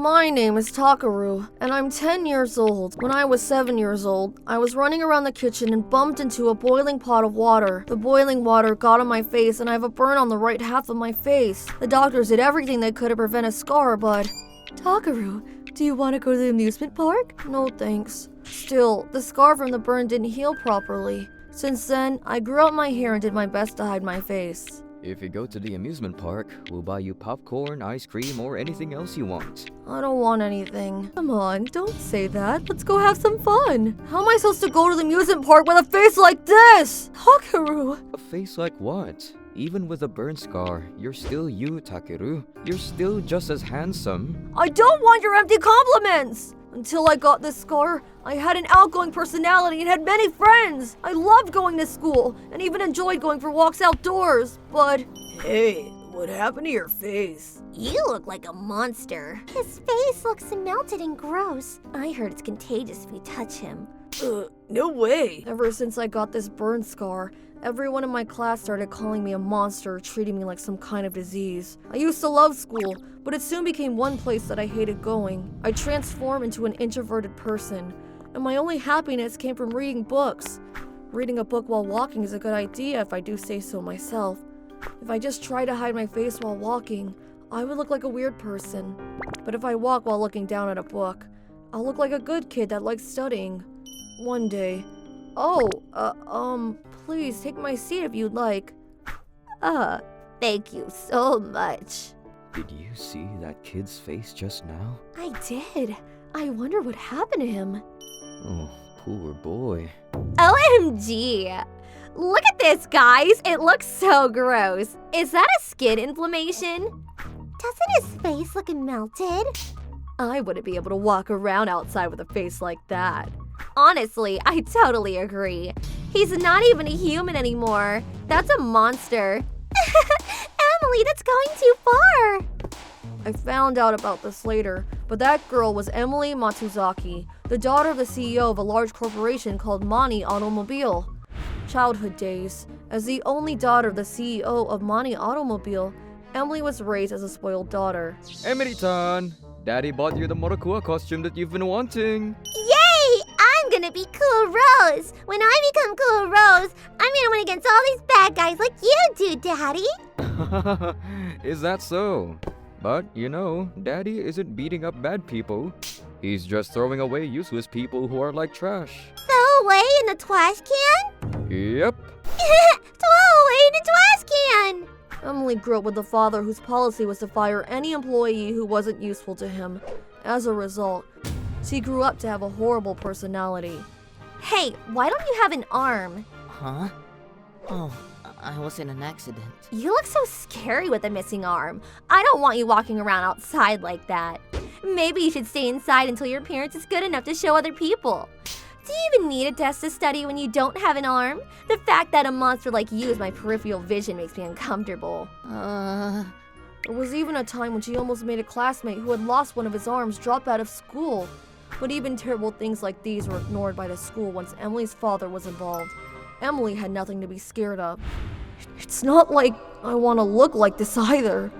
My name is Takaru, and I'm 10 years old. When I was 7 years old, I was running around the kitchen and bumped into a boiling pot of water. The boiling water got on my face, and I have a burn on the right half of my face. The doctors did everything they could to prevent a scar, but... Takaru, do you want to go to the amusement park? No thanks. Still, the scar from the burn didn't heal properly. Since then, I grew out my hair and did my best to hide my face. If you go to the amusement park, we'll buy you popcorn, ice cream, or anything else you want. I don't want anything. Come on, don't say that. Let's go have some fun. How am I supposed to go to the amusement park with a face like this? Takaru! A face like what? Even with a burn scar, you're still you, Takeru. You're still just as handsome. I don't want your empty compliments! Until I got this scar, I had an outgoing personality and had many friends. I loved going to school and even enjoyed going for walks outdoors, but... Hey, what happened to your face? You look like a monster. His face looks melted and gross. I heard it's contagious if you touch him. No way. Ever since I got this burn scar, everyone in my class started calling me a monster, treating me like some kind of disease. I used to love school, but it soon became one place that I hated going. I transformed into an introverted person, and my only happiness came from reading books. Reading a book while walking is a good idea if I do say so myself. If I just try to hide my face while walking, I would look like a weird person. But if I walk while looking down at a book, I'll look like a good kid that likes studying. One day. Please take my seat if you'd like. Thank you so much. Did you see that kid's face just now? I did. I wonder what happened to him. Oh, poor boy. OMG. Look at this, guys. It looks so gross. Is that a skin inflammation? Doesn't his face look melted? I wouldn't be able to walk around outside with a face like that. Honestly, I totally agree. He's not even a human anymore. That's a monster. Emily, that's going too far. I found out about this later, but that girl was Emily Matsuzaki, the daughter of the CEO of a large corporation called Mani Automobile. Childhood days. As the only daughter of the CEO of Mani Automobile, Emily was raised as a spoiled daughter. Emily-tan, Daddy bought you the Morakua costume that you've been wanting. Yay! I'm gonna be Cool Rose. When I become Cool Rose, I'm gonna win against all these bad guys like you do, Daddy. Is that so? But, you know, Daddy isn't beating up bad people. He's just throwing away useless people who are like trash. Throw away in the trash can? Yep. Throw away in the trash can! Emily grew up with a father whose policy was to fire any employee who wasn't useful to him. As a result, she grew up to have a horrible personality. Hey, why don't you have an arm? Huh? Oh, I was in an accident. You look so scary with a missing arm. I don't want you walking around outside like that. Maybe you should stay inside until your appearance is good enough to show other people. Do you even need a test to study when you don't have an arm? The fact that a monster like you is my peripheral vision makes me uncomfortable. There was even a time when she almost made a classmate who had lost one of his arms drop out of school. But even terrible things like these were ignored by the school once Emily's father was involved. Emily had nothing to be scared of. It's not like I want to look like this either.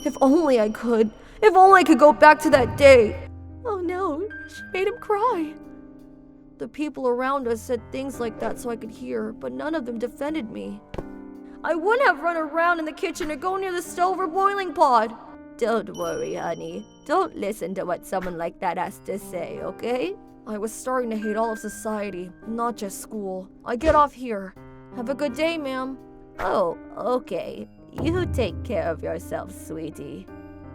If only I could. If only I could go back to that day. Oh no, she made him cry. The people around us said things like that so I could hear, but none of them defended me. I wouldn't have run around in the kitchen or go near the stove or boiling pot. Don't worry, honey. Don't listen to what someone like that has to say, okay? I was starting to hate all of society, not just school. I get off here. Have a good day, ma'am. Oh, okay. You take care of yourself, sweetie.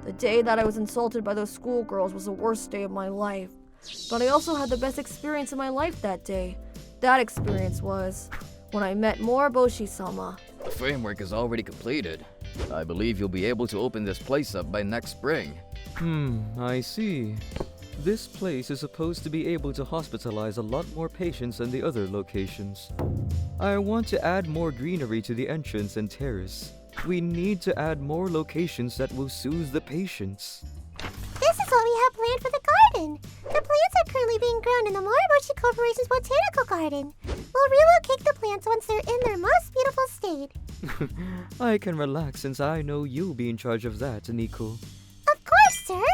The day that I was insulted by those schoolgirls was the worst day of my life. But I also had the best experience in my life that day. That experience was when I met Moriboshi-sama. The framework is already completed. I believe you'll be able to open this place up by next spring. I see. This place is supposed to be able to hospitalize a lot more patients than the other locations. I want to add more greenery to the entrance and terrace. We need to add more locations that will soothe the patients. This is what we have planned for the garden. The plants are currently being grown in the Moriboshi Corporation's botanical garden. We'll relocate the plants once they're in their most beautiful state. I can relax since I know you'll be in charge of that, Nico. Of course, sir.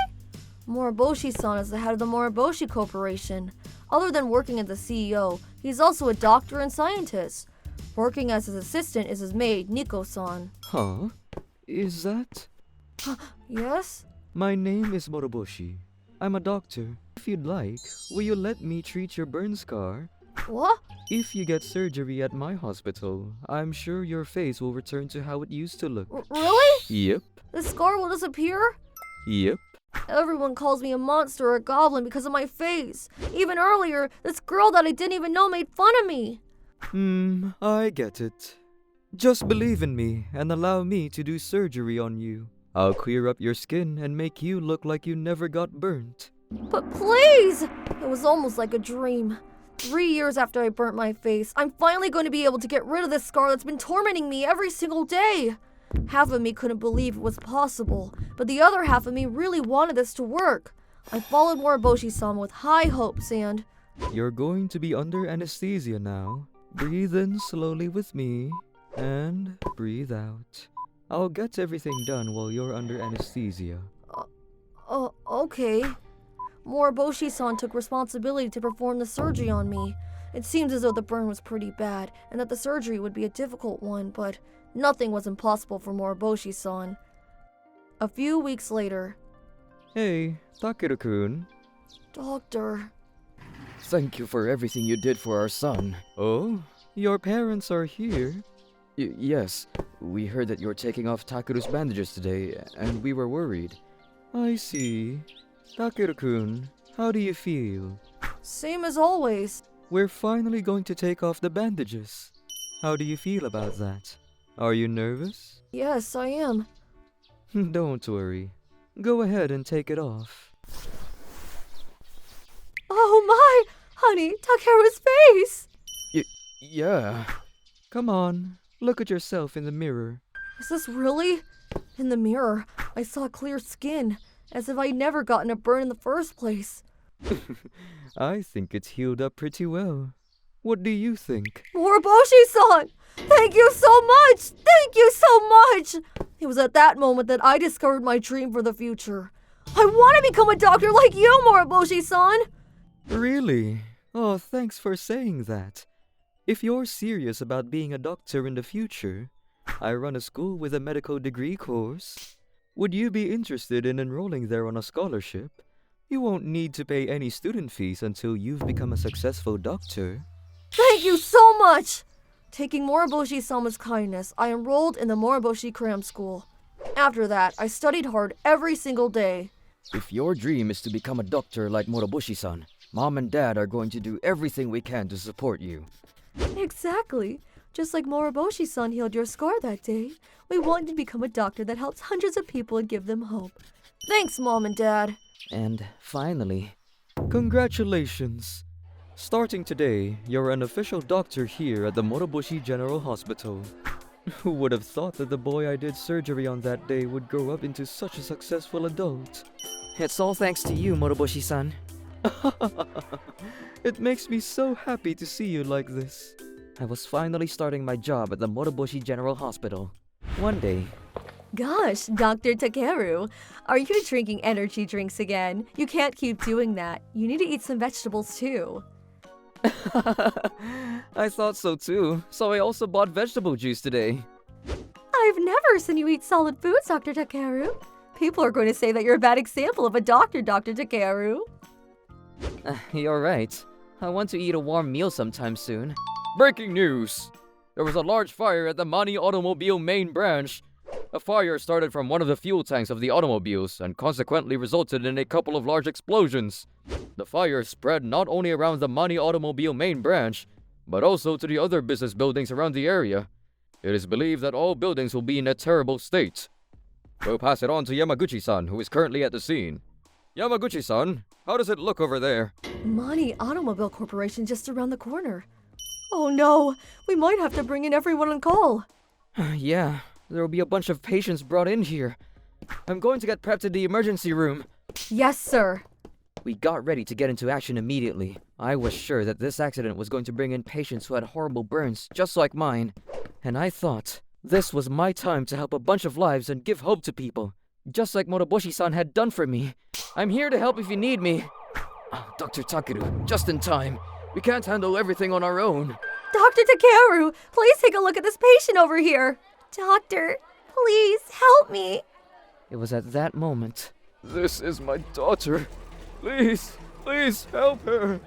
Moriboshi-san is the head of the Moriboshi Corporation. Other than working as the CEO, he's also a doctor and scientist. Working as his assistant is his maid, Nico-san. Huh? Is that? Yes? My name is Moroboshi. I'm a doctor. If you'd like, will you let me treat your burn scar? What? If you get surgery at my hospital, I'm sure your face will return to how it used to look. Really? Yep. The scar will disappear? Yep. Everyone calls me a monster or a goblin because of my face. Even earlier, this girl that I didn't even know made fun of me. I get it. Just believe in me and allow me to do surgery on you. I'll clear up your skin and make you look like you never got burnt. But please! It was almost like a dream. 3 years after I burnt my face, I'm finally going to be able to get rid of this scar that's been tormenting me every single day. Half of me couldn't believe it was possible, but the other half of me really wanted this to work. I followed Moriboshi-san with high hopes and... You're going to be under anesthesia now. Breathe in slowly with me and breathe out. I'll get everything done while you're under anesthesia. Okay. Moriboshi-san took responsibility to perform the surgery on me. It seems as though the burn was pretty bad, and that the surgery would be a difficult one, but nothing was impossible for Moriboshi-san. A few weeks later... Hey, Takeru-kun. Doctor... Thank you for everything you did for our son. Oh? Your parents are here? Yes. We heard that you're taking off Takeru's bandages today, and we were worried. I see. Takeru-kun, how do you feel? Same as always. We're finally going to take off the bandages. How do you feel about that? Are you nervous? Yes, I am. Don't worry. Go ahead and take it off. Oh my! Honey, Takeru's face! Yeah. Come on, look at yourself in the mirror. Is this really? In the mirror, I saw clear skin, as if I'd never gotten a burn in the first place. I think it's healed up pretty well. What do you think? Moriboshi-san! Thank you so much! Thank you so much! It was at that moment that I discovered my dream for the future. I want to become a doctor like you, Moriboshi-san! Really? Oh, thanks for saying that. If you're serious about being a doctor in the future, I run a school with a medical degree course. Would you be interested in enrolling there on a scholarship? You won't need to pay any student fees until you've become a successful doctor. Thank you so much! Taking Moriboshi-sama's kindness, I enrolled in the Moriboshi Cram School. After that, I studied hard every single day. If your dream is to become a doctor like Moroboshi-san, Mom and Dad are going to do everything we can to support you. Exactly. Just like Moriboshi-san healed your scar that day, we wanted to become a doctor that helps hundreds of people and give them hope. Thanks, Mom and Dad. And finally, congratulations! Starting today, you're an official doctor here at the Moroboshi General Hospital. Who would have thought that the boy I did surgery on that day would grow up into such a successful adult? It's all thanks to you, Moroboshi-san. It makes me so happy to see you like this. I was finally starting my job at the Moroboshi General Hospital. One day... Gosh, Dr. Takeru, are you drinking energy drinks again? You can't keep doing that. You need to eat some vegetables too. I thought so too, so I also bought vegetable juice today. I've never seen you eat solid foods, Dr. Takeru. People are going to say that you're a bad example of a doctor, Dr. Takeru. You're right. I want to eat a warm meal sometime soon. Breaking news! There was a large fire at the Mani Automobile main branch. A fire started from one of the fuel tanks of the automobiles and consequently resulted in a couple of large explosions. The fire spread not only around the Mani Automobile main branch, but also to the other business buildings around the area. It is believed that all buildings will be in a terrible state. We'll pass it on to Yamaguchi-san, who is currently at the scene. Yamaguchi-san, how does it look over there? Mani Automobile Corporation just around the corner. Oh no, we might have to bring in everyone on call. Yeah, there will be a bunch of patients brought in here. I'm going to get prepped in the emergency room. Yes, sir. We got ready to get into action immediately. I was sure that this accident was going to bring in patients who had horrible burns, just like mine. And I thought, this was my time to help a bunch of lives and give hope to people. just like Moroboshi-san had done for me. I'm here to help if you need me. Dr. Takeru, just in time. We can't handle everything on our own. Dr. Takeru, please take a look at this patient over here. Doctor, please help me. It was at that moment, This is my daughter. Please, please help her.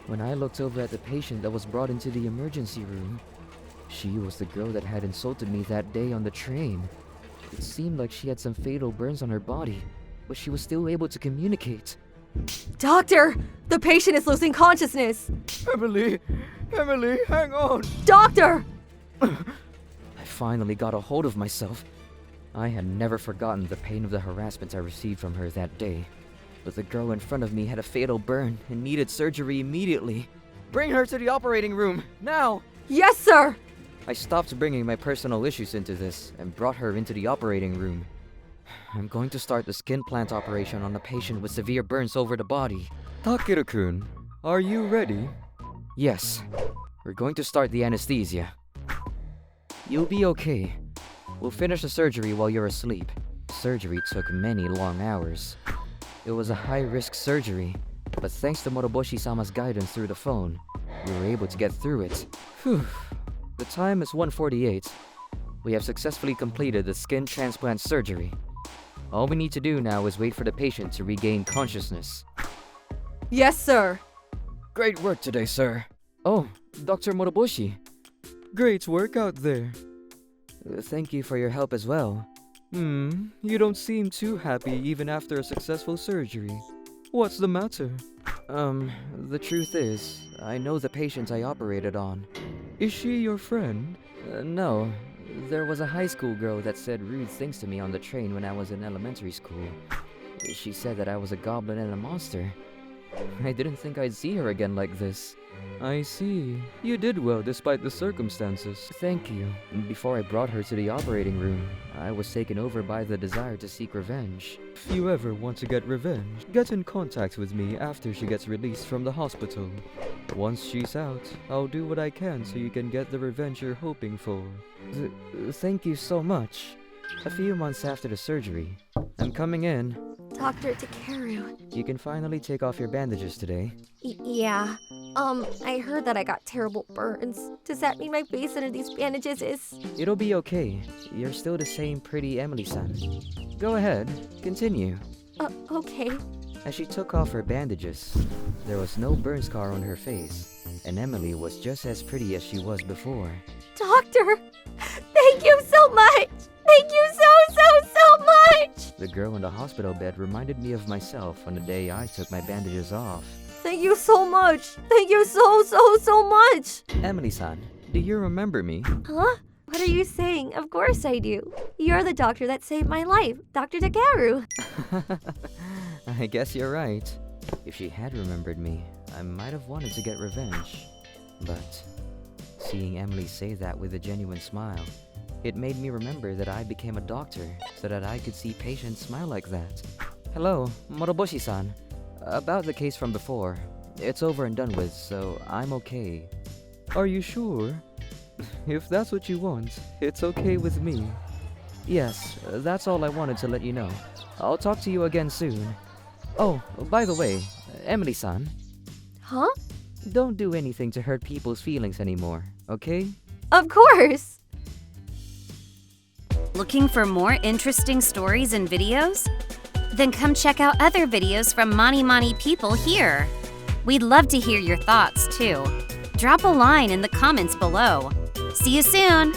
when I looked over at the patient that was brought into the emergency room. She was the girl that had insulted me that day on the train. It seemed like she had some fatal burns on her body, but she was still able to communicate. Doctor, the patient is losing consciousness. Emily, hang on. Doctor! I finally got a hold of myself. I had never forgotten the pain of the harassment I received from her that day. But the girl in front of me had a fatal burn and needed surgery immediately. Bring her to the operating room, now! Yes, sir! I stopped bringing my personal issues into this and brought her into the operating room. I'm going to start the skin plant operation on a patient with severe burns over the body. Takeru-kun, are you ready? Yes, we're going to start the anesthesia. You'll be okay. We'll finish the surgery while you're asleep. Surgery took many long hours. It was a high-risk surgery, but thanks to Moroboshi-sama's guidance through the phone, we were able to get through it. Whew. The time is 1:48. We have successfully completed the skin transplant surgery. All we need to do now is wait for the patient to regain consciousness. Yes, sir. Great work today, sir. Oh, Dr. Moroboshi. Great work out there. Thank you for your help as well. You don't seem too happy even after a successful surgery. What's the matter? The truth is, I know the patient I operated on. Is she your friend? No. There was a high school girl that said rude things to me on the train when I was in elementary school. She said that I was a goblin and a monster. I didn't think I'd see her again like this. I see. You did well despite the circumstances. Thank you. Before I brought her to the operating room, I was taken over by the desire to seek revenge. If you ever want to get revenge, get in contact with me after she gets released from the hospital. Once she's out, I'll do what I can so you can get the revenge you're hoping for. Thank you so much. A few months after the surgery, I'm coming in. Dr. Takeru. You can finally take off your bandages today. Yeah. I heard that I got terrible burns. Does that mean my face under these bandages is... It'll be okay. You're still the same pretty Emily-san. Go ahead, continue. Okay. As she took off her bandages, there was no burn scar on her face, and Emily was just as pretty as she was before. Doctor! Thank you so much! Thank you so much! The girl in the hospital bed reminded me of myself on the day I took my bandages off. Thank you so much. Thank you so much. Emily-san, do you remember me? Huh? What are you saying? Of course I do. You're the doctor that saved my life, Dr. Takeru. I guess you're right. If she had remembered me, I might have wanted to get revenge. But seeing Emily say that with a genuine smile, it made me remember that I became a doctor so that I could see patients smile like that. Hello, Moroboshi-san. About the case from before, it's over and done with, so I'm okay. Are you sure? If that's what you want, it's okay with me. Yes, that's all I wanted to let you know. I'll talk to you again soon. Oh, by the way, Emily-san. Huh? Don't do anything to hurt people's feelings anymore, okay? Of course. Looking for more interesting stories and videos? Then come check out other videos from Mani Mani people here. We'd love to hear your thoughts too. Drop a line in the comments below. See you soon!